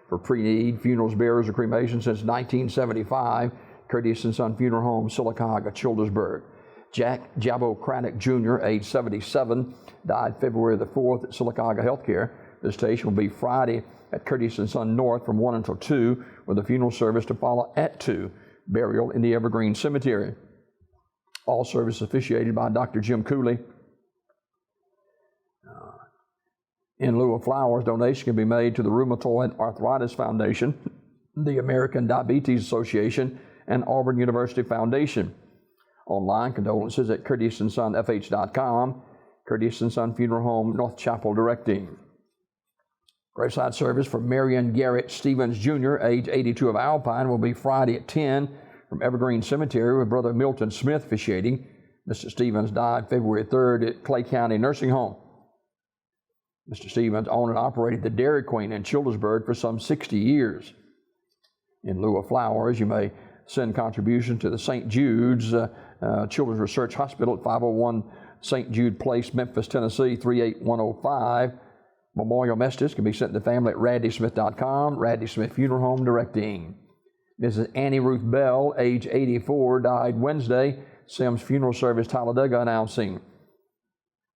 for pre-need funerals, burials, or cremation since 1975. Curtis & Son Funeral Home, Sylacauga, Childersburg. Jack Jabo Craddock Jr., age 77, died February the 4th at Sylacauga Healthcare. Visitation will be Friday at Curtis & Son North from 1 until 2, with a funeral service to follow at 2. Burial in the Evergreen Cemetery. All service officiated by Dr. Jim Cooley. In lieu of flowers, donation can be made to the Rheumatoid Arthritis Foundation, the American Diabetes Association, and Auburn University Foundation. Online condolences at CurtisandSonFH.com. Curtis & Son Funeral Home, North Chapel directing. Graveside service for Marion Garrett Stevens Jr., age 82 of Alpine, will be Friday at 10 from Evergreen Cemetery with Brother Milton Smith officiating. Mr. Stevens died February 3rd at Clay County Nursing Home. Mr. Stevens owned and operated the Dairy Queen in Childersburg for some 60 years. In lieu of flowers, you may send contributions to the St. Jude's Children's Research Hospital at 501 St. Jude Place, Memphis, Tennessee, 38105. Memorial messages can be sent to the family at RadleySmith.com. Radley Smith Funeral Home directing. Mrs. Annie Ruth Bell, age 84, died Wednesday. Sims Funeral Service, Talladega, announcing.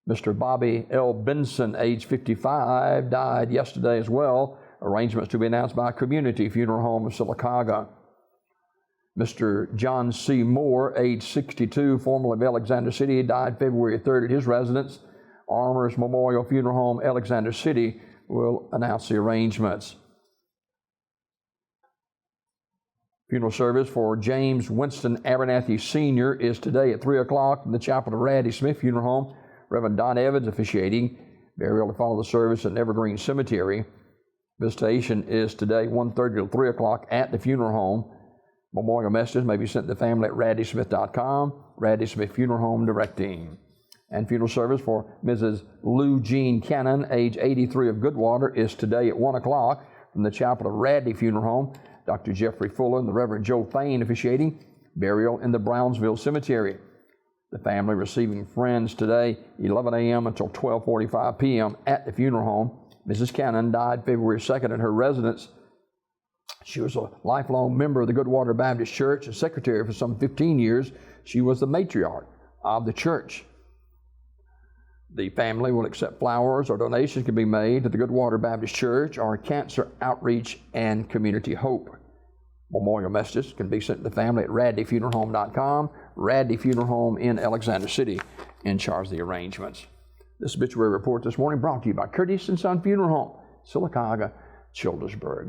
Mr. Bobby L. Benson, age 55, died yesterday as well. Arrangements to be announced by Community Funeral Home of Sylacauga. Mr. John C. Moore, age 62, formerly of Alexander City, died February 3rd at his residence. Armour's Memorial Funeral Home, Alexander City, will announce the arrangements. Funeral service for James Winston Abernathy Sr. is today at 3 o'clock in the chapel of Radley Smith Funeral Home. Reverend Don Evans officiating. Burial to follow the service at Evergreen Cemetery. Visitation is today 1:30 to 3 o'clock at the funeral home. Memorial messages may be sent to the family at RadleySmith.com. Radley Smith Funeral Home directing. And funeral service for Mrs. Lou Jean Cannon, age 83 of Goodwater, is today at 1 o'clock from the chapel of Radley Funeral Home. Dr. Jeffrey Fuller and the Reverend Joe Fain officiating. Burial in the Brownsville Cemetery. The family receiving friends today, 11 a.m. until 12:45 p.m. at the funeral home. Mrs. Cannon died February 2nd at her residence. She was a lifelong member of the Goodwater Baptist Church and secretary for some 15 years. She was the matriarch of the church. The family will accept flowers or donations can be made to the Goodwater Baptist Church or Cancer Outreach and Community Hope. Memorial messages can be sent to the family at RadleyFuneralHome.com. Radley Funeral Home in Alexander City in charge of the arrangements. This obituary report this morning brought to you by Curtis & Son Funeral Home, Sylacauga, Childersburg.